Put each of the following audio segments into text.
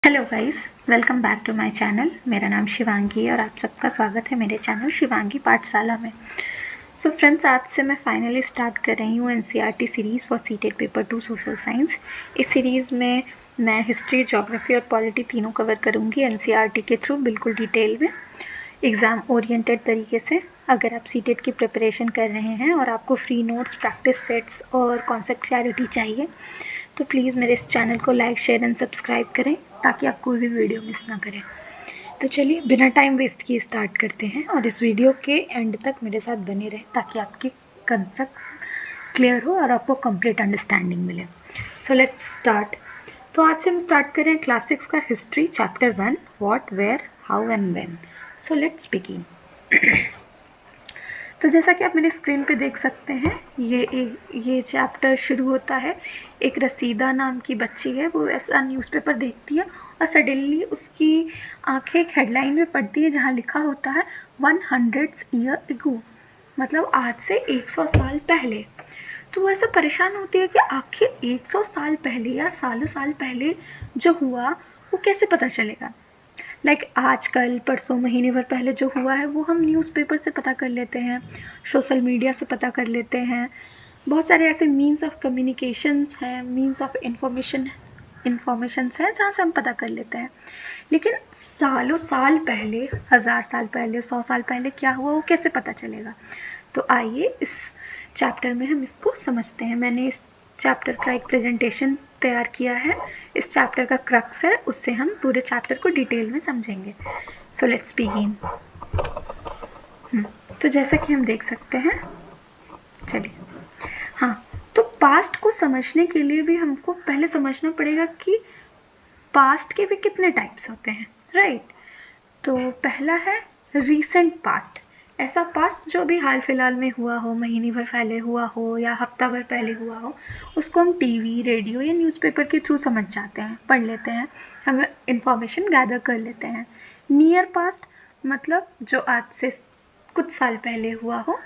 Hello guys, welcome back to my channel. मेरा नाम शिवांगी है और आप सबका स्वागत है मेरे चैनल शिवांगी पाठशाला में। सो फ्रेंड्स, आज से मैं फाइनली स्टार्ट कर रही हूँ NCERT series for CTET paper 2 social science. इस सीरीज़ में मैं हिस्ट्री, ज्योग्राफी और पॉलिटी तीनों कवर करूँगी एनसीईआरटी के थ्रू, बिल्कुल डिटेल में, एग्ज़ाम ओरिएंटेड तरीके से। अगर आप सीटेट की प्रिपरेशन कर रहे हैं और आपको फ्री नोट्स, प्रैक्टिस सेट्स और कॉन्सेप्ट क्लैरिटी चाहिए तो प्लीज़ मेरे इस चैनल को लाइक, शेयर एंड सब्सक्राइब करें ताकि आप कोई भी वीडियो मिस ना करें। तो चलिए बिना टाइम वेस्ट किए स्टार्ट करते हैं और इस वीडियो के एंड तक मेरे साथ बने रहें ताकि आपकी कंसेप्ट क्लियर हो और आपको कंप्लीट अंडरस्टैंडिंग मिले। So let's start. तो आज से हम स्टार्ट करें क्लास 6 का history chapter 1, what, where, how and when. So let's begin. तो जैसा कि आप मेरे स्क्रीन पे देख सकते हैं, ये चैप्टर शुरू होता है। एक रसीदा नाम की बच्ची है, वो ऐसा न्यूज़पेपर देखती है और सडनली उसकी आंखें एक हेडलाइन में पड़ती है जहाँ लिखा होता है 100 ईयर एगो, मतलब आज से 100 साल पहले। तो वो ऐसा परेशान होती है कि आखिर 100 साल पहले या सालों साल पहले जो हुआ वो कैसे पता चलेगा। आजकल परसों महीने भर पहले जो हुआ है वो हम न्यूज़पेपर से पता कर लेते हैं, सोशल मीडिया से पता कर लेते हैं। बहुत सारे ऐसे मीन्स ऑफ कम्युनिकेशंस हैं, मीन्स ऑफ इन्फॉर्मेशंस हैं जहाँ से हम पता कर लेते हैं। लेकिन सालों साल पहले, 1000 साल पहले, 100 साल पहले क्या हुआ वो कैसे पता चलेगा। तो आइए इस चैप्टर में हम इसको समझते हैं। मैंने इस चैप्टर का एक प्रेजेंटेशन तैयार किया है। इस चैप्टर का क्रक्स है, उससे हम पूरे चैप्टर को डिटेल में समझेंगे। सो लेट्स बिगिन। तो जैसा कि हम देख सकते हैं, चलिए, हाँ, तो पास्ट को समझने के लिए भी हमको पहले समझना पड़ेगा कि पास्ट के भी कितने टाइप्स होते हैं, राइट। तो पहला है रीसेंट पास्ट, ऐसा पास्ट जो भी हाल फिलहाल में हुआ हो, महीने भर पहले हुआ हो या हफ्ता भर पहले हुआ हो, उसको हम टीवी, रेडियो या न्यूज़पेपर के थ्रू समझ जाते हैं, पढ़ लेते हैं, हम इंफॉर्मेशन गैदर कर लेते हैं। नियर पास्ट मतलब जो आज से कुछ साल पहले हुआ हो,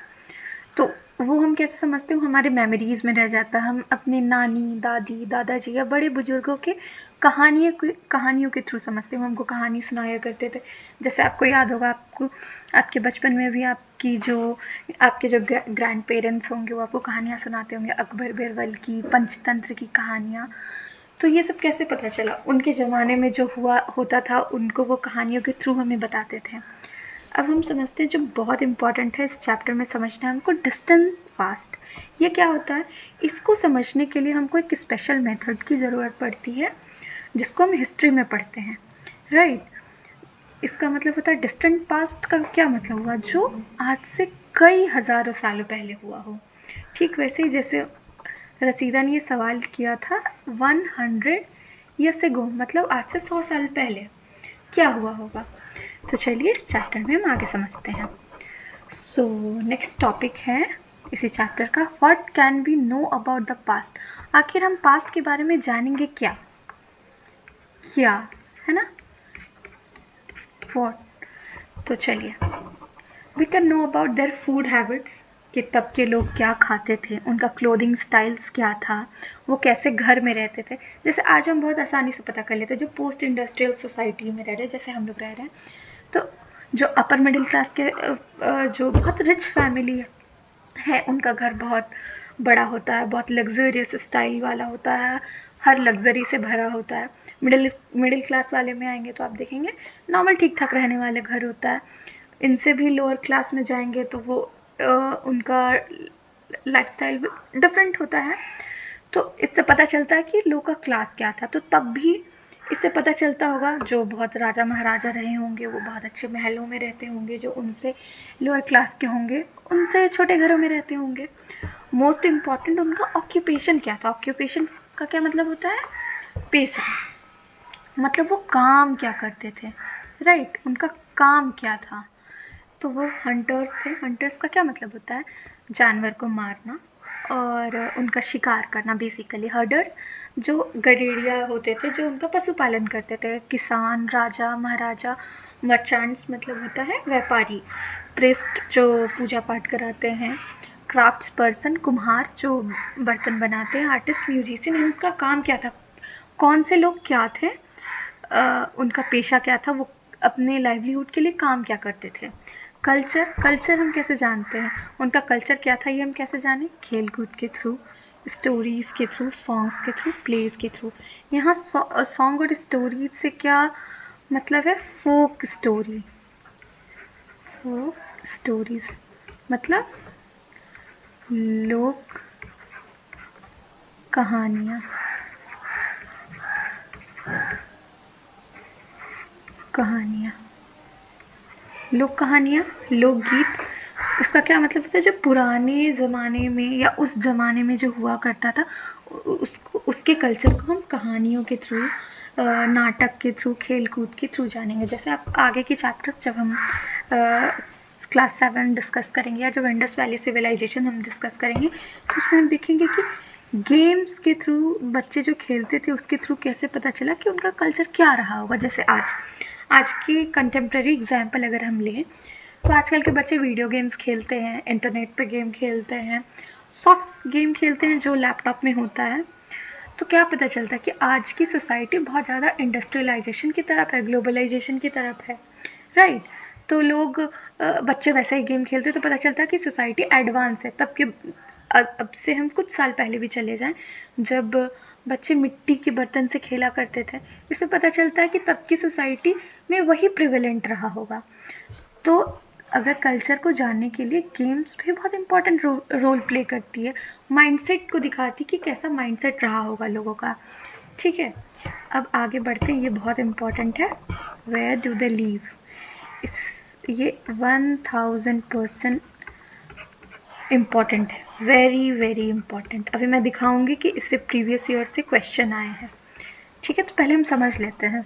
तो वो हम कैसे समझते हो, हमारे मेमोरीज़ में रह जाता है। हम अपने नानी, दादी, दादाजी या बड़े बुजुर्गों के कहानियों के थ्रू समझते हैं। हमको कहानी सुनाया करते थे। जैसे आपको याद होगा, आपके बचपन में भी आपके जो ग्रैंड पेरेंट्स होंगे वो आपको कहानियाँ सुनाते होंगे, अकबर बीरबल की, पंचतंत्र की कहानियाँ। तो ये सब कैसे पता चला, उनके ज़माने में जो होता था उनको वो कहानियों के थ्रू हमें बताते थे। अब हम समझते हैं जो बहुत इम्पॉर्टेंट है इस चैप्टर में समझना है हमको, डिस्टेंट पास्ट। ये क्या होता है, इसको समझने के लिए हमको एक स्पेशल मेथड की ज़रूरत पड़ती है जिसको हम हिस्ट्री में पढ़ते हैं, राइट। इसका मतलब होता है डिस्टेंट पास्ट का क्या मतलब हुआ, जो आज से कई हज़ारों सालों पहले हुआ हो। ठीक वैसे ही जैसे रसीदा ने ये सवाल किया था 100 ईयर्स एगो, मतलब आज से 100 साल पहले क्या हुआ होगा। तो चलिए इस चैप्टर में हम आगे समझते हैं। सो नेक्स्ट टॉपिक है इसी चैप्टर का, what can we know about the past. आखिर हम पास्ट के बारे में जानेंगे क्या, है ना, व्हाट। तो चलिए, we can know about their food habits, कि तब के लोग क्या खाते थे, उनका क्लोथिंग स्टाइल्स क्या था, वो कैसे घर में रहते थे। जैसे आज हम बहुत आसानी से पता कर लेते हैं, जो पोस्ट इंडस्ट्रियल सोसाइटी में रह रहे हैं, जैसे हम लोग रह रहे हैं, तो जो अपर मिडिल क्लास के जो बहुत रिच फैमिली है उनका घर बहुत बड़ा होता है, बहुत लग्जरियस स्टाइल वाला होता है, हर लग्जरी से भरा होता है। मिडिल क्लास वाले में आएंगे तो आप देखेंगे नॉर्मल ठीक ठाक रहने वाले घर होता है। इनसे भी लोअर क्लास में जाएंगे तो वो उनका लाइफस्टाइल डिफरेंट होता है। तो इससे पता चलता है कि लोग का क्लास क्या था। तो तब भी इससे पता चलता होगा, जो बहुत राजा महाराजा रहे होंगे वो बहुत अच्छे महलों में रहते होंगे, जो उनसे लोअर क्लास के होंगे उनसे छोटे घरों में रहते होंगे। मोस्ट इम्पॉर्टेंट उनका ऑक्यूपेशन क्या था। ऑक्यूपेशन का क्या मतलब होता है, पेशा, मतलब वो काम क्या करते थे, राइट, उनका काम क्या था। तो वो हंटर्स थे। हंटर्स का क्या मतलब होता है, जानवर को मारना और उनका शिकार करना। बेसिकली हर्डर्स जो गडेरिया होते थे, जो उनका पशुपालन करते थे। किसान, राजा महाराजा, मर्चेंट्स मतलब होता है व्यापारी, प्रिस्ट जो पूजा पाठ कराते हैं, क्राफ्ट्स पर्सन कुम्हार जो बर्तन बनाते हैं, आर्टिस्ट म्यूजिशियन, इनका काम क्या था, कौन से लोग क्या थे, उनका पेशा क्या था, वो अपने लाइवलीहुड के लिए काम क्या करते थे। कल्चर हम कैसे जानते हैं, उनका कल्चर क्या था ये हम कैसे जाने, खेल कूद के थ्रू, स्टोरीज़ के थ्रू, सॉन्ग्स के थ्रू, प्लेज के थ्रू। यहाँ सॉन्ग और स्टोरीज से क्या मतलब है, फोक स्टोरीज मतलब लोक कहानियाँ, लोक कहानियाँ, लोकगीत। इसका क्या मतलब होता है, जो पुराने ज़माने में या उस ज़माने में जो हुआ करता था उसके कल्चर को हम कहानियों के थ्रू, नाटक के थ्रू, खेल कूद के थ्रू जानेंगे। जैसे आप आगे के चैप्टर्स जब हम क्लास 7 डिस्कस करेंगे या जब इंडस वैली सिविलाइजेशन हम डिस्कस करेंगे तो उसमें हम देखेंगे कि गेम्स के थ्रू बच्चे जो खेलते थे उसके थ्रू कैसे पता चला कि उनका कल्चर क्या रहा होगा। जैसे आज की कंटेम्प्रेरी एग्जाम्पल अगर हम लें तो आजकल के बच्चे वीडियो गेम्स खेलते हैं, इंटरनेट पे गेम खेलते हैं, सॉफ्ट गेम खेलते हैं जो लैपटॉप में होता है। तो क्या पता चलता है कि आज की सोसाइटी बहुत ज़्यादा इंडस्ट्रियलाइजेशन की तरफ है, ग्लोबलाइजेशन की तरफ है, राइट। तो लोग बच्चे वैसे ही गेम खेलते तो पता चलता है कि सोसाइटी एडवांस है। तब के अब से हम कुछ साल पहले भी चले जाएं जब बच्चे मिट्टी के बर्तन से खेला करते थे, इससे पता चलता है कि तब की सोसाइटी में वही प्रिवेलेंट रहा होगा। तो अगर कल्चर को जानने के लिए गेम्स भी बहुत इंपॉर्टेंट रोल प्ले करती है, माइंडसेट को दिखाती कि कैसा माइंडसेट रहा होगा लोगों का। ठीक है, अब आगे बढ़ते हैं, ये बहुत इंपॉर्टेंट है, वेयर डू दे लीव। ये 1000% इम्पॉर्टेंट है, वेरी वेरी इम्पॉर्टेंट। अभी मैं दिखाऊंगी कि इससे प्रीवियस ईयर से क्वेश्चन आए हैं। ठीक है, तो पहले हम समझ लेते हैं।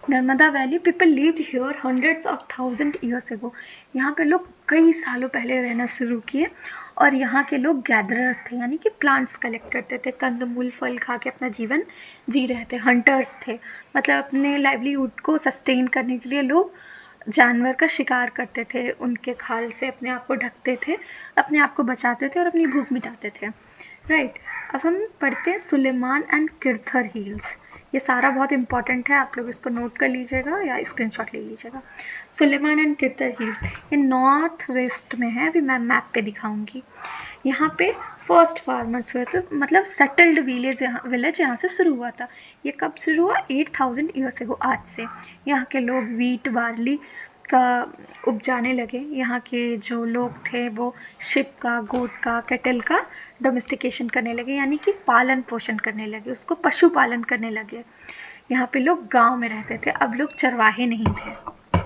Narmada valley, people lived here hundreds of thousand years ago. यहाँ पे लोग कई सालों पहले रहना शुरू किए और यहाँ के लोग गैदरर्स थे, यानी कि प्लांट्स कलेक्ट करते थे, कंदमूल फल खा के अपना जीवन जी रहे थे। हंटर्स थे, मतलब अपने लाइवलीहुड को सस्टेन करने के लिए लोग जानवर का शिकार करते थे, उनके खाल से अपने आप को ढकते थे, अपने आप को बचाते थे और अपनी भूख मिटाते थे, राइट। अब हम पढ़ते हैं सुलेमान एंड किर्थर हिल्स। ये सारा बहुत इंपॉर्टेंट है, आप लोग इसको नोट कर लीजिएगा या स्क्रीनशॉट ले लीजिएगा। सुलेमान एंड किर्थर हिल्स ये नॉर्थ वेस्ट में है, अभी मैं मैप पे दिखाऊंगी। यहाँ पे फर्स्ट फार्मर्स हुए थे, मतलब सेटल्ड विलेज यहाँ से शुरू हुआ था। ये कब शुरू हुआ, 8000 ईयर्स एगो, आज से। यहाँ के लोग वीट बार्ली का उपजाने लगे। यहाँ के जो लोग थे वो शिप का, गोट का, कैटल का डोमेस्टिकेशन करने लगे, यानी कि पालन पोषण करने लगे, उसको पशुपालन करने लगे। यहाँ पे लोग गांव में रहते थे, अब लोग चरवाहे नहीं थे।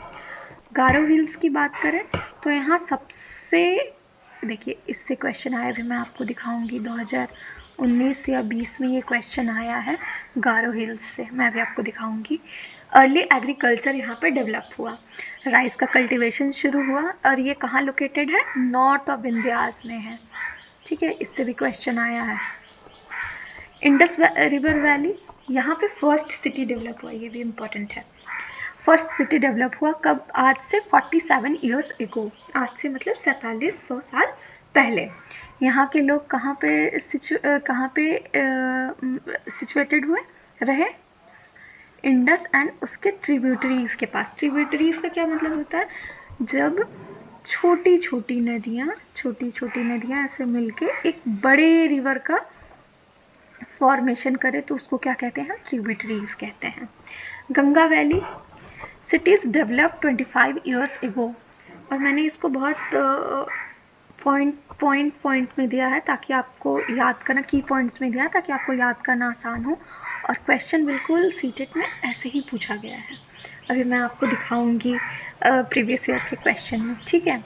गारो हिल्स की बात करें तो यहाँ सबसे, देखिए इससे क्वेश्चन आया, भी मैं आपको दिखाऊंगी 2019 या 20 में ये क्वेश्चन आया है गारो हिल्स से, मैं भी आपको दिखाऊंगी। अर्ली एग्रीकल्चर यहाँ पे डेवलप हुआ, राइस का कल्टीवेशन शुरू हुआ और ये कहाँ लोकेटेड है, नॉर्थ ऑफ विंध्यास में है। ठीक है, इससे भी क्वेश्चन आया है। इंडस रिवर वैली, यहाँ पे फर्स्ट सिटी डेवलप हुआ, ये भी इम्पोर्टेंट है। फर्स्ट सिटी डेवलप हुआ कब, आज से 47 ईयर्स एगो, आज से मतलब 4700 साल पहले। यहाँ के लोग कहाँ पे सिचुएटेड हुए रहे, इंडस एंड उसके ट्रिब्यूटरीज के पास। ट्रिब्यूटरीज का क्या मतलब होता है, जब छोटी छोटी नदियाँ ऐसे मिलके एक बड़े रिवर का फॉर्मेशन करे तो उसको क्या कहते हैं, ट्रिब्यूटरीज कहते हैं। Ganga valley, cities develop 25 years ago, और मैंने इसको बहुत पॉइंट में दिया है ताकि आपको याद करना, की पॉइंट्स में दिया है ताकि आपको याद करना आसान हो, और क्वेश्चन बिल्कुल सीटेट में ऐसे ही पूछा गया है। अभी मैं आपको दिखाऊंगी प्रीवियस ईयर के क्वेश्चन में। ठीक है,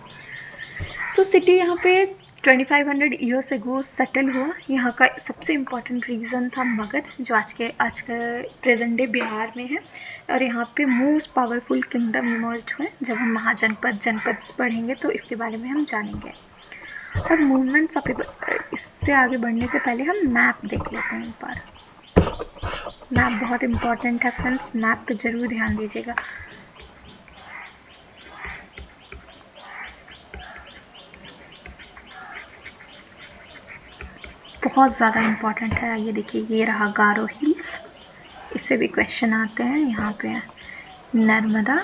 तो सिटी यहाँ पे 2500 ईयर्स एगो सेटल हुआ। यहाँ का सबसे इम्पॉर्टेंट रीज़न था मगध, जो आज के प्रेजेंट डे बिहार में है, और यहाँ पे मोस्ट पावरफुल किंगडम इमर्ज्ड हुए। जब हम जनपद पढ़ेंगे तो इसके बारे में हम जानेंगे। और मूवमेंट्स ऑफ, इससे आगे बढ़ने से पहले हम मैप देख लेते हैं एक बार। मैप बहुत इम्पॉर्टेंट है फ्रेंड्स, मैप पे ज़रूर ध्यान दीजिएगा। बहुत ज़्यादा इम्पॉर्टेंट है। ये देखिए, ये रहा गारो हिल्स, इससे भी क्वेश्चन आते हैं। यहाँ पे नर्मदा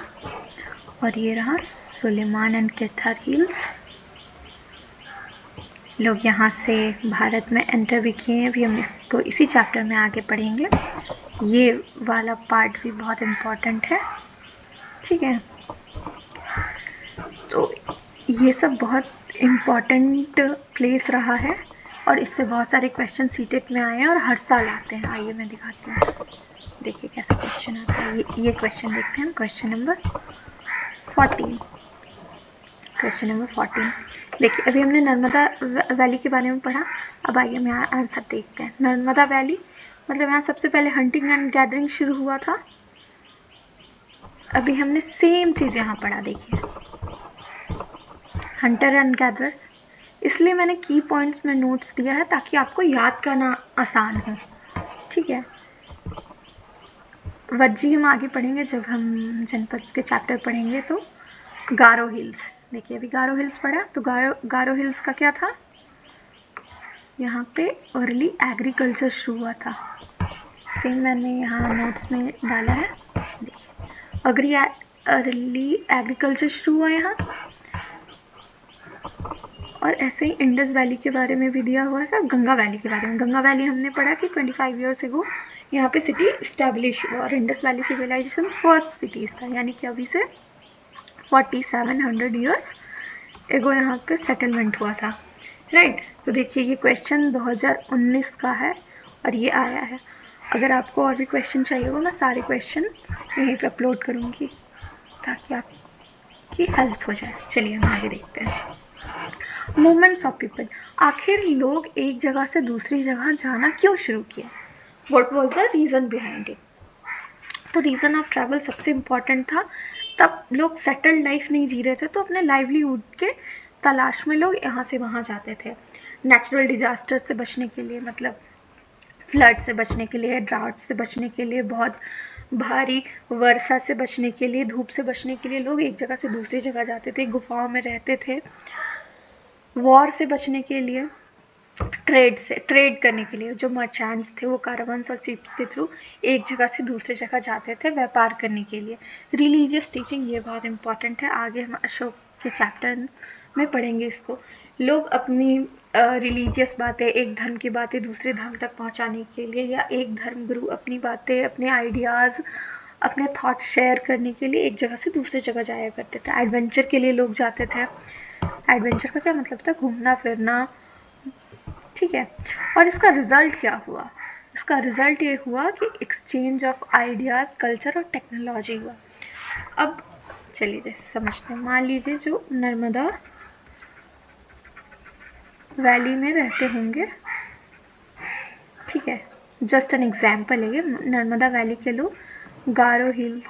और ये रहा सुलेमान एंड केथर हिल्स। लोग यहाँ से भारत में एंटर भी किए हैं। अभी हम इसको इसी चैप्टर में आगे पढ़ेंगे। ये वाला पार्ट भी बहुत इम्पोर्टेंट है, ठीक है। तो ये सब बहुत इम्पोर्टेंट प्लेस रहा है और इससे बहुत सारे क्वेश्चन सीटेट में आए हैं और हर साल आते हैं। आइए मैं दिखाती हूँ, देखिए कैसा क्वेश्चन आता है। ये क्वेश्चन देखते हैं, क्वेश्चन नंबर 14। क्वेश्चन नंबर 14 देखिए, अभी हमने नर्मदा वैली के बारे में पढ़ा। अब आइए हम यहाँ आंसर देखते हैं। नर्मदा वैली मतलब यहाँ सबसे पहले हंटिंग एंड गैदरिंग शुरू हुआ था। अभी हमने सेम चीज़ यहाँ पढ़ा, देखिए हंटर एंड गैदरर्स। इसलिए मैंने की पॉइंट्स में नोट्स दिया है ताकि आपको याद करना आसान हो, ठीक है। वज्जी हम आगे पढ़ेंगे जब हम जनपद के चैप्टर पढ़ेंगे। तो गारो हिल्स, देखिए अभी गारो हिल्स पढ़ा, तो गारो हिल्स का क्या था, यहाँ पे अर्ली एग्रीकल्चर शुरू हुआ था। सेम मैंने यहाँ नोट्स में डाला है, देखिए अर्ली एग्रीकल्चर शुरू हुआ यहाँ। और ऐसे ही इंडस वैली के बारे में भी दिया हुआ था, गंगा वैली के बारे में। गंगा वैली हमने पढ़ा कि 25 ईयर्स एगो यहाँ पे सिटी इस्टेब्लिश हुआ और Indus valley civilisation first cities था, यानी कि अभी से 4700 ईयर्स एगो यहाँ पे सेटलमेंट हुआ था, राइट। तो देखिए ये क्वेश्चन 2019 का है और ये आया है। अगर आपको और भी क्वेश्चन चाहिए हो, मैं सारे क्वेश्चन यहीं पे अपलोड करूँगी ताकि आपकी हेल्प हो जाए। चलिए हम आगे देखते हैं। मूवमेंट्स ऑफ पीपल, आखिर लोग एक जगह से दूसरी जगह जाना क्यों शुरू किया? What was the reason behind it? तो रीज़न ऑफ ट्रैवल सबसे इम्पॉर्टेंट था। तब लोग सेटल्ड लाइफ नहीं जी रहे थे, तो अपने लाइवलीहुड के तलाश में लोग यहाँ से वहाँ जाते थे। नेचुरल डिजास्टर से बचने के लिए, मतलब फ्लड से बचने के लिए, ड्राउट से बचने के लिए, बहुत भारी वर्षा से बचने के लिए, धूप से बचने के लिए लोग एक जगह से दूसरी जगह जाते थे, गुफाओं में रहते थे। वॉर से बचने के लिए, ट्रेड करने के लिए, जो मर्चेंट्स थे वो कारवंस और शिप्स के थ्रू एक जगह से दूसरी जगह जाते थे व्यापार करने के लिए। रिलीजियस टीचिंग, ये बहुत इंपॉर्टेंट है, आगे हम अशोक के चैप्टर में पढ़ेंगे इसको। लोग अपनी रिलीजियस बातें, एक धर्म की बातें दूसरे धर्म तक पहुंचाने के लिए, या एक धर्म गुरु अपनी बातें, अपने आइडियाज़, अपने थॉट्स शेयर करने के लिए एक जगह से दूसरी जगह जाया करते थे। एडवेंचर के लिए लोग जाते थे। एडवेंचर का क्या मतलब था? घूमना फिरना, ठीक है। और इसका रिजल्ट क्या हुआ? इसका रिजल्ट ये हुआ कि एक्सचेंज ऑफ आइडियाज़, कल्चर और टेक्नोलॉजी हुआ। अब चलिए जैसे समझते हैं। मान लीजिए जो नर्मदा वैली में रहते होंगे, ठीक है, जस्ट एन एग्जाम्पल है ये, नर्मदा वैली के लोग गारो हिल्स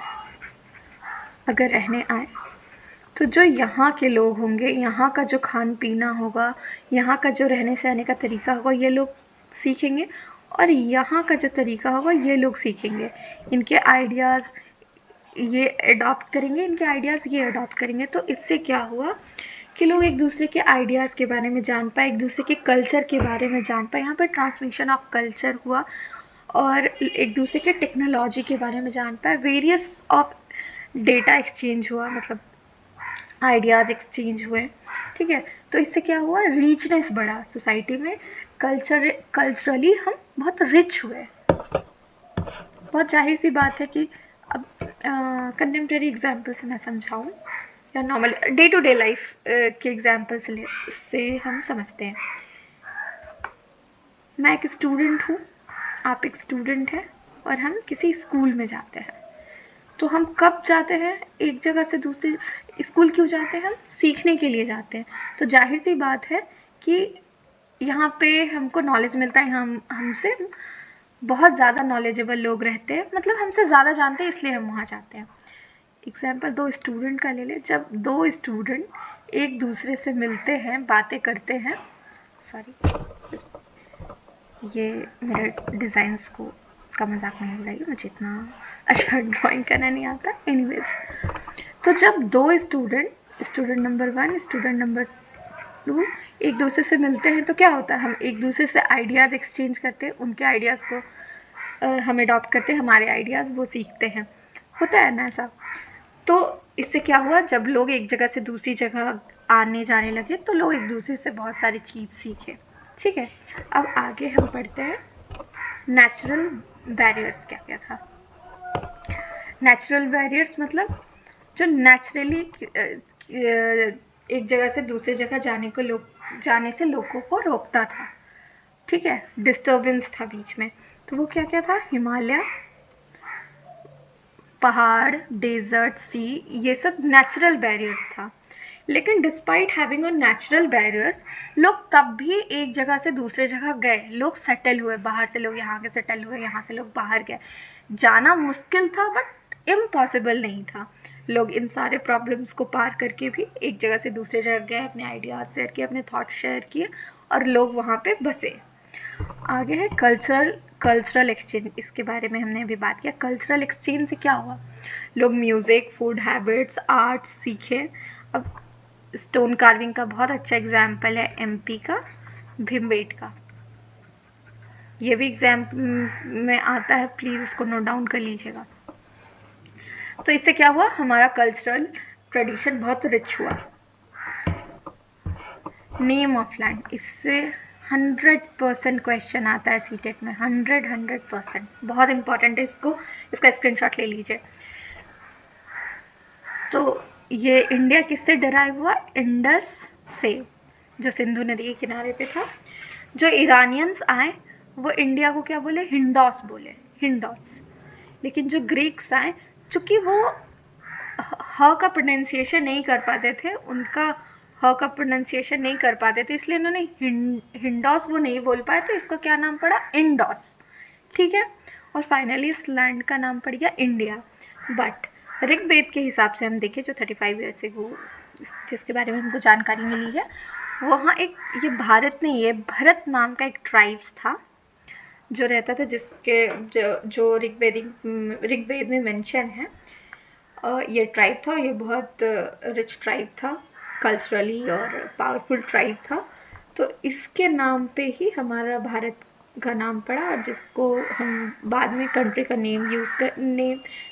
अगर रहने आए, तो जो यहाँ के लोग होंगे, यहाँ का जो खान पीना होगा, यहाँ का जो रहने सहने का तरीका होगा, ये लोग सीखेंगे, और यहाँ का जो तरीका होगा ये लोग सीखेंगे। इनके आइडियाज़ ये अडॉप्ट करेंगे, इनके आइडियाज़ ये अडॉप्ट करेंगे। तो इससे क्या हुआ कि लोग एक दूसरे के आइडियाज़ के बारे में जान पाए, एक दूसरे के कल्चर के बारे में जान पाए। यहाँ पर ट्रांसमिशन ऑफ कल्चर हुआ और एक दूसरे के टेक्नोलॉजी के बारे में जान पाए। वेरियस ऑफ डेटा एक्सचेंज हुआ, मतलब आइडियाज़ एक्सचेंज हुए, ठीक है। तो इससे क्या हुआ? रिचनेस बढ़ा सोसाइटी में, कल्चरली हम बहुत रिच हुए। बहुत जाहिर सी बात है कि अब कंटेम्प्रेरी एग्जाम्पल से मैं समझाऊँ या normal day to day life के एग्जाम्पल से हम समझते हैं। मैं एक स्टूडेंट हूँ, आप एक स्टूडेंट हैं, और हम किसी स्कूल में जाते हैं। तो हम कब जाते हैं एक जगह से दूसरी? स्कूल क्यों जाते हैं? हम सीखने के लिए जाते हैं। तो जाहिर सी बात है कि यहाँ पे हमको नॉलेज मिलता है, हमसे बहुत ज़्यादा नॉलेजेबल लोग रहते हैं, मतलब हमसे ज़्यादा जानते हैं, इसलिए हम वहाँ जाते हैं। एग्जाम्पल 2 स्टूडेंट का ले लें। जब 2 स्टूडेंट एक दूसरे से मिलते हैं, बातें करते हैं, सॉरी ये मेरे डिज़ाइंस का मजाक नहीं उड़ाइए, मुझे इतना अच्छा ड्राइंग करना नहीं आता। एनीवेज, तो जब 2 स्टूडेंट नंबर 1, स्टूडेंट नंबर 2 एक दूसरे से मिलते हैं, तो क्या होता है? हम एक दूसरे से आइडियाज़ एक्सचेंज करते हैं, उनके आइडियाज़ को हम अडॉप्ट करते हैं, हमारे आइडियाज़ वो सीखते हैं, होता है ना ऐसा। तो इससे क्या हुआ, जब लोग एक जगह से दूसरी जगह आने जाने लगे तो लोग एक दूसरे से बहुत सारी चीज़ सीखे। ठीक है, अब आगे हम पढ़ते हैं नेचुरल बैरियर्स क्या क्या था। नेचुरल बैरियर्स मतलब जो नेचुरली एक जगह से दूसरी जगह जाने से लोगों को रोकता था। ठीक है, डिस्टर्बेंस था बीच में, तो वो क्या क्या था, हिमालय, पहाड़, डेजर्ट, सी, ये सब नेचुरल बैरियर्स था। लेकिन despite having a natural barriers, लोग तब भी एक जगह से दूसरे जगह गए, लोग सेटल हुए, बाहर से लोग यहाँ के सेटल हुए, यहाँ से लोग बाहर गए। जाना मुश्किल था बट इम्पॉसिबल नहीं था। लोग इन सारे प्रॉब्लम्स को पार करके भी एक जगह से दूसरे जगह गए, अपने आइडियाज शेयर किए, अपने थॉट्स शेयर किए और लोग वहाँ पे बसे। आगे है कल्चरल एक्सचेंज, इसके बारे में हमने अभी बात किया। कल्चरल एक्सचेंज से क्या हुआ, लोग म्यूज़िक, फूड हैबिट्स, आर्ट सीखे। अब स्टोन कार्विंग का बहुत अच्छा एग्जाम्पल है एमपी का भीमबेटका, ये भी एग्जाम में आता है, प्लीज़ इसको नोट डाउन कर लीजिएगा। तो इससे क्या हुआ, हमारा कल्चरल ट्रेडिशन बहुत रिच हुआ। नेम ऑफ लैंड, इससे 100% क्वेश्चन आता है सीटेट में, 100%, बहुत इंपॉर्टेंट है, इसका स्क्रीनशॉट ले लीजिए। तो ये इंडिया किससे डराइव हुआ, इंडस से, जो सिंधु नदी के किनारे पे था। जो इरानियंस आए वो इंडिया को क्या बोले, हिंडोस बोले, हिंडोस। लेकिन जो ग्रीक्स आए, चूंकि वो ह का प्रोनाउंसिएशन नहीं कर पाते थे, उनका ह का प्रोनाउंसिएशन नहीं कर पाते थे, इसलिए उन्होंने हिंडोस वो नहीं बोल पाए, तो इसका क्या नाम पड़ा, इंडोस। ठीक है, और फाइनली इस लैंड का नाम पड़ गया इंडिया। बट ऋग्वेद के हिसाब से हम देखें, जो 35 ईयर्स से जिसके बारे में हमको जानकारी मिली है, वहाँ एक, ये भारत नहीं, ये भरत नाम का एक ट्राइब्स था जो रहता था, जिसके जो ऋग्वेद में मेंशन है। ये ट्राइब था, ये बहुत रिच ट्राइब था, कल्चरली और पावरफुल ट्राइब था। तो इसके नाम पे ही हमारा भारत का नाम पड़ा, और जिसको हम बाद में कंट्री का नेम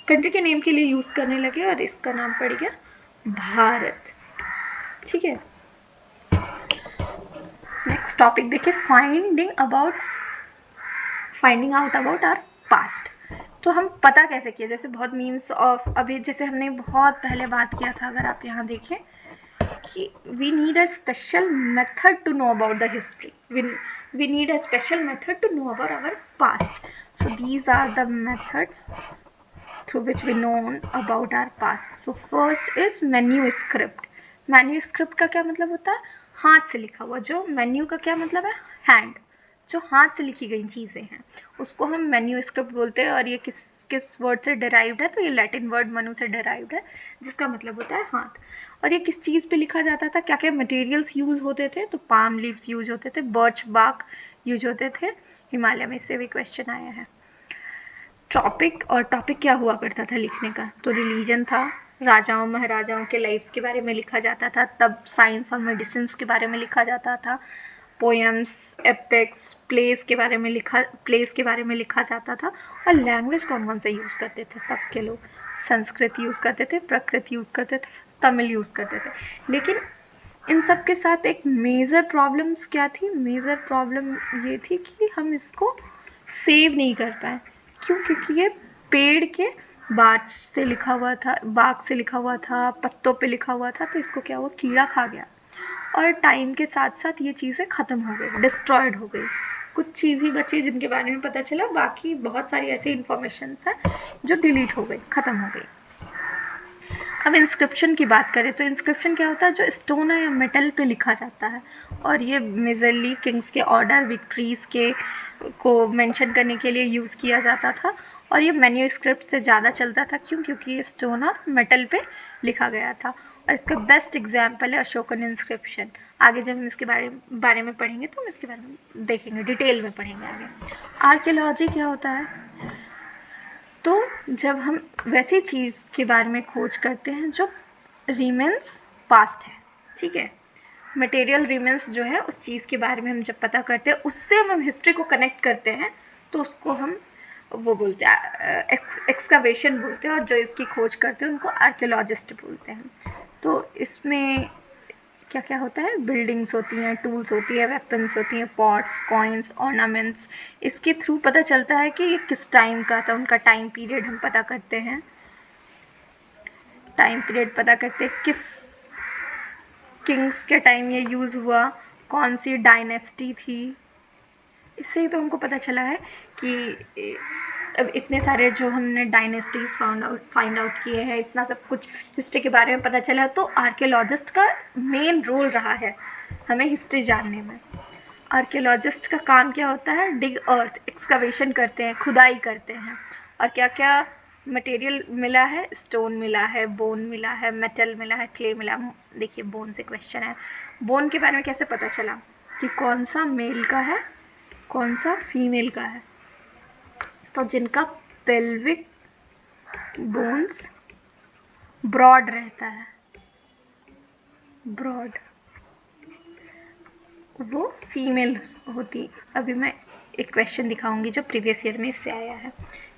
कंट्री के नेम के लिए यूज़ करने लगे, और इसका नाम पड़ गया भारत। ठीक है, नेक्स्ट टॉपिक देखिए, finding out about our past. तो हम पता कैसे किए, जैसे बहुत मीन्स ऑफ, अभी जैसे हमने बहुत पहले बात किया था, अगर आप यहाँ देखें कि we need a special method to know about the history, we need a special method to know about our past. So these are the methods through which we know about our past. So first is manuscript. manuscript का क्या मतलब होता है, हाथ से लिखा हुआ। जो मेन्यू का क्या मतलब है, हैंड, जो हाथ से लिखी गई चीज़ें हैं उसको हम मैन्यूस्क्रिप्ट बोलते हैं। और ये किस वर्ड से डिराइव्ड है, तो ये लैटिन वर्ड मनु से डिराइव्ड है, जिसका मतलब होता है हाथ। और ये किस चीज़ पे लिखा जाता था, क्या क्या मटेरियल्स यूज़ होते थे, तो पाम लीव्स यूज होते थे, बर्च बार्क यूज होते थे, हिमालय में, इससे भी क्वेश्चन आया है। टॉपिक क्या हुआ करता था लिखने का, तो रिलीजन था, राजाओं महाराजाओं के लाइफ्स के बारे में लिखा जाता था, तब साइंस और मेडिसिन के बारे में लिखा जाता था, पोएम्स, एपिक्स, प्लेस के बारे में लिखा जाता था। और लैंग्वेज कौन कौन से यूज़ करते थे तब के लोग, संस्कृत यूज़ करते थे, प्राकृत यूज़ करते थे, तमिल यूज़ करते थे। लेकिन इन सब के साथ एक मेजर प्रॉब्लम्स क्या थी, मेजर प्रॉब्लम ये थी कि हम इसको सेव नहीं कर पाए। क्यों, क्योंकि ये पेड़ के बाग से लिखा हुआ था, पत्तों पे लिखा हुआ था, तो इसको क्या हुआ, कीड़ा खा गया, और टाइम के साथ साथ ये चीज़ें ख़त्म हो गई, डिस्ट्रॉयड हो गई। कुछ चीज़ ही बची जिनके बारे में पता चला, बाकी बहुत सारी ऐसी इंफॉर्मेशन है जो डिलीट हो गई, ख़त्म हो गई। अब इंस्क्रिप्शन की बात करें तो इंस्क्रिप्शन क्या होता है, जो स्टोन या मेटल पे लिखा जाता है, और ये मेजरली किंग्स के ऑर्डर, विक्ट्रीज के को मेंशन करने के लिए यूज़ किया जाता था। और ये मैन्यूस्क्रिप्ट से ज़्यादा चलता था, क्योंकि ये स्टोन और मेटल पे लिखा गया था। और इसका बेस्ट एग्जाम्पल है अशोकन इंस्क्रिप्शन। आगे जब हम इसके बारे में पढ़ेंगे तो हम इसके बारे में देखेंगे, डिटेल में पढ़ेंगे आगे। आर्कियोलॉजी क्या होता है, तो जब हम वैसी चीज़ के बारे में खोज करते हैं जो रिमेन्स पास्ट है, ठीक है, मटेरियल रिमेन्स जो है उस चीज़ के बारे में हम जब पता करते हैं, उससे हम हिस्ट्री को कनेक्ट करते हैं, तो उसको हम वो बोलते हैं एक्सकवेशन बोलते हैं, और जो इसकी खोज करते हैं उनको आर्कियोलॉजिस्ट बोलते हैं। तो इसमें क्या क्या होता है, बिल्डिंग्स होती हैं, टूल्स होती है, वेपन्स होती हैं, पॉट्स, कॉइन्स, ऑर्नामेंट्स। इसके थ्रू पता चलता है कि ये किस टाइम का था, उनका टाइम पीरियड हम पता करते हैं, टाइम पीरियड पता करते हैं, किस किंग्स के टाइम ये यूज़ हुआ, कौन सी डायनेस्टी थी। इससे ही तो हमको पता चला है कि अब इतने सारे जो हमने डायनेस्टीज फाइंड आउट किए हैं, इतना सब कुछ हिस्ट्री के बारे में पता चला, तो आर्कियोलॉजिस्ट का मेन रोल रहा है हमें हिस्ट्री जानने में। आर्कियोलॉजिस्ट का काम क्या होता है, डिग अर्थ, एक्सकवेशन करते हैं, खुदाई करते हैं, और क्या क्या मटेरियल मिला है, स्टोन मिला है, बोन मिला है, मेटल मिला है, क्ले मिला। देखिए बोन से क्वेश्चन है, बोन के बारे में कैसे पता चला कि कौन सा मेल का है, कौन सा फीमेल का है। तो जिनका पेल्विक बोन्स ब्रॉड रहता है, ब्रॉड, वो फीमेल होती। अभी मैं एक क्वेश्चन दिखाऊंगी जो प्रीवियस ईयर में इससे आया है,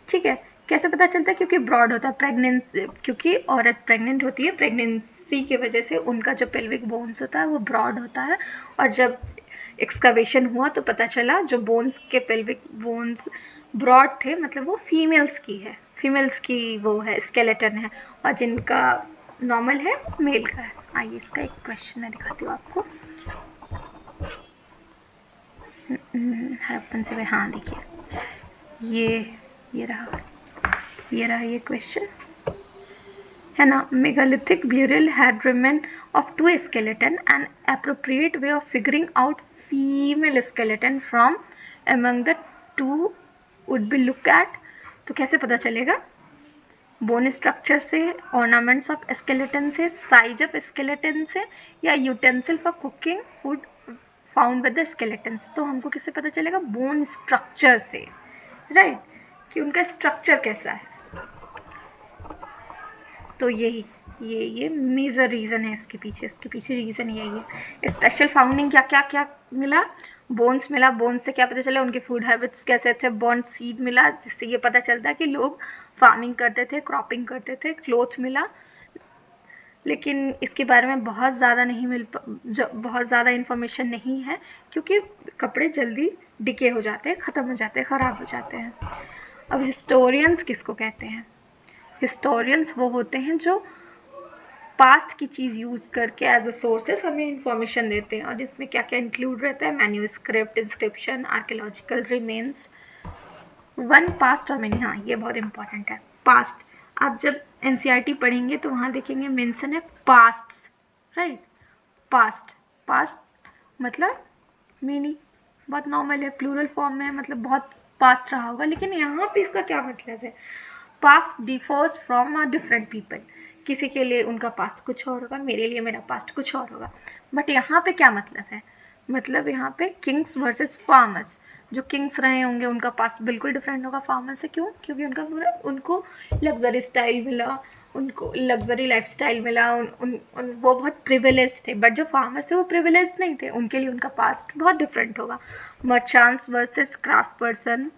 ठीक है। कैसे पता चलता है, क्योंकि ब्रॉड होता है, क्योंकि औरत प्रेग्नेंट होती है, प्रेगनेंसी की वजह से उनका जो पेल्विक बोन्स होता है वो ब्रॉड होता है, और जब एक्सकवेशन हुआ तो पता चला जो बोन्स के पेल्विक बोन्स ब्रॉड थे, मतलब वो फीमेल्स की है, फीमेल्स की वो है, स्केलेटन है, और जिनका नॉर्मल है मेल का है। आइए इसका एक क्वेश्चन मैं दिखाती हूँ आपको। हड़प्पन से, हाँ देखिए ये रहा ये क्वेश्चन है ना। Megalithic burial had remain of two skeleton, an appropriate way of figuring out female skeleton from among the two would be look at. तो कैसे पता चलेगा, बोन स्ट्रक्चर से, ऑर्नामेंट्स ऑफ स्केलेटन से, साइज ऑफ स्केलेटन से, या utensil for cooking food found with the skeletons. तो हमको किससे पता चलेगा, बोन स्ट्रक्चर से, राइट, कि उनका स्ट्रक्चर कैसा है। तो ये मेजर रीज़न है इसके पीछे रीज़न यही है। स्पेशल फाउंडिंग क्या मिला, बोन्स मिला, बोन्स से क्या पता चला, उनके फूड हैबिट्स कैसे थे, बॉन्ड सीड मिला जिससे ये पता चलता है कि लोग फार्मिंग करते थे, क्रॉपिंग करते थे, क्लोथ मिला। लेकिन इसके बारे में बहुत ज़्यादा इन्फॉर्मेशन नहीं है, क्योंकि कपड़े जल्दी डिके हो जाते हैं, ख़त्म हो जाते हैं, ख़राब हो जाते हैं। अब हिस्टोरियंस किसको कहते हैं, हिस्टोरियंस वो होते हैं जो पास्ट की चीज़ यूज़ करके एज अ सोर्सेस हमें इंफॉर्मेशन देते हैं, और इसमें क्या क्या इंक्लूड रहता है, manuscript, inscription, archaeological remains, one past और मेनी। हाँ ये बहुत इंपॉर्टेंट है, पास्ट। आप जब एनसीईआरटी पढ़ेंगे तो वहाँ देखेंगे मेंशन है पास्ट, राइट, पास्ट मतलब मेनी, बहुत नॉर्मल है, प्लूरल फॉर्म में, मतलब बहुत पास्ट रहा होगा। लेकिन यहाँ पे इसका क्या मतलब है, past differs from a different people, किसी के लिए उनका पास्ट कुछ और होगा, मेरे लिए मेरा पास्ट कुछ और होगा। बट यहाँ पे क्या मतलब है, मतलब यहाँ पे किंग्स वर्सेस फार्मर्स, जो किंग्स रहे होंगे उनका पास्ट बिल्कुल डिफरेंट होगा फार्मर से। क्यों, क्योंकि उनको लग्जरी स्टाइल मिला, उनको लग्जरी लाइफ स्टाइल मिला, वो बहुत प्रिविलेज्ड थे। बट जो फार्मर्स थे वो प्रिविलेज्ड नहीं थे, उनके लिए उनका पास्ट बहुत डिफरेंट होगा। Merchants versus craft person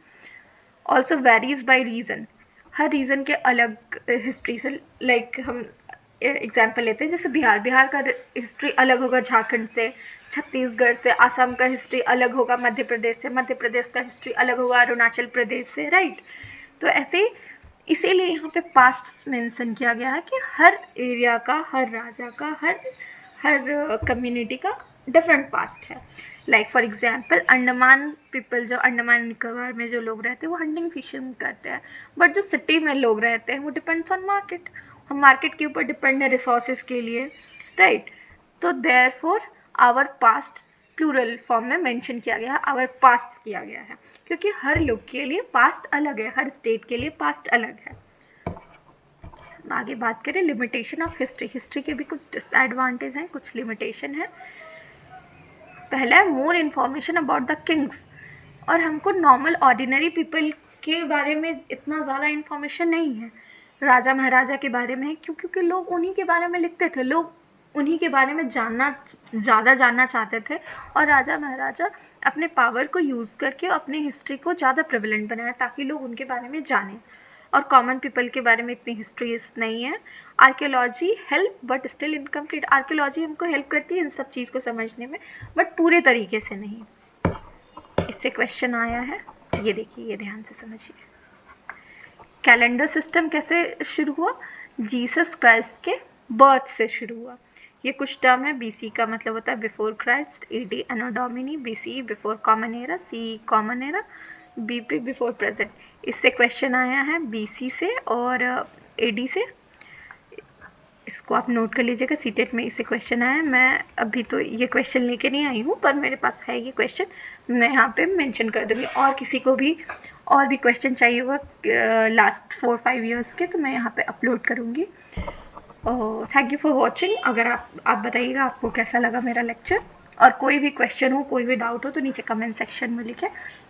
also varies by region, हर रीजन के अलग हिस्ट्री से। लाइक हम एग्जाम्पल लेते हैं, जैसे बिहार का हिस्ट्री अलग होगा झारखंड से, छत्तीसगढ़ से, आसाम का हिस्ट्री अलग होगा मध्य प्रदेश से, मध्य प्रदेश का हिस्ट्री अलग होगा अरुणाचल प्रदेश से, राइट। तो ऐसे इसीलिए यहाँ पे पास्ट मेंशन किया गया है कि हर एरिया का, हर राजा का, हर कम्युनिटी का डिफरेंट पास्ट है। Like for example Andaman people, जो अंडमान निकोबार में जो लोग रहते हैं वो हंटिंग फिशिंग करते हैं, बट जो सिटी में लोग रहते हैं वो डिपेंड्स ऑन मार्केट, हम मार्केट के ऊपर डिपेंड है रिसोर्सेज के लिए, राइट। तो therefore our past plural form में मेंशन किया गया है, आवर पास्ट किया गया है, क्योंकि हर लोग के लिए पास्ट अलग है, हर स्टेट के लिए पास्ट अलग है। आगे बात करें लिमिटेशन ऑफ हिस्ट्री, हिस्ट्री के भी कुछ डिसएडवांटेज हैं, कुछ लिमिटेशन है। पहला है more information about the Kings, और हमको नॉर्मल ऑर्डिनरी पीपल के बारे में इतना ज़्यादा इन्फॉर्मेशन नहीं है, राजा महाराजा के बारे में है, क्योंकि लोग उन्हीं के बारे में लिखते थे, लोग उन्हीं के बारे में ज़्यादा जानना चाहते थे, और राजा महाराजा अपने पावर को यूज़ करके अपनी हिस्ट्री को ज़्यादा प्रेवलेंट बनाया ताकि लोग उनके बारे में जानें, और कॉमन पीपल के बारे में इतनी हिस्ट्रीज नहीं है। Archaeology help but still incomplete. Archaeology हमको हेल्प करती है इन सब चीज़ को समझने में, बट पूरे तरीके से नहीं। इससे क्वेश्चन आया है, ये देखिए, ये ध्यान से समझिए। कैलेंडर सिस्टम कैसे शुरू हुआ? जीसस क्राइस्ट के बर्थ से शुरू हुआ। ये कुछ टर्म है। बीसी का मतलब होता है before Christ, AD anno Domini, BC before common era, C common era, BP before present. इससे क्वेश्चन आया है बीसी से और एडी से। इसको आप नोट कर लीजिएगा, सीटेट में इसे क्वेश्चन आया है। मैं अभी तो ये क्वेश्चन लेके नहीं आई हूँ, पर मेरे पास है ये क्वेश्चन, मैं यहाँ पे मेंशन कर दूँगी। और किसी को भी और भी क्वेश्चन चाहिए होगा लास्ट 4-5 ईयर्स के, तो मैं यहाँ पे अपलोड करूँगी। Thank you for watching. अगर आप बताइएगा आपको कैसा लगा मेरा लेक्चर, और कोई भी क्वेश्चन हो, कोई भी डाउट हो तो नीचे कमेंट सेक्शन में लिखें,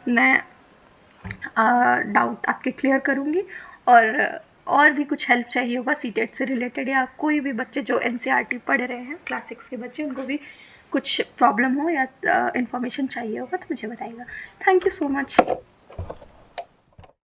मैं डाउट आपके क्लियर करूँगी। और भी कुछ हेल्प चाहिए होगा सीटेट से रिलेटेड, या कोई भी बच्चे जो एनसीईआरटी पढ़ रहे हैं, क्लास 6 के बच्चे, उनको भी कुछ प्रॉब्लम हो या इन्फॉर्मेशन चाहिए होगा तो मुझे बताइएगा। Thank you so much.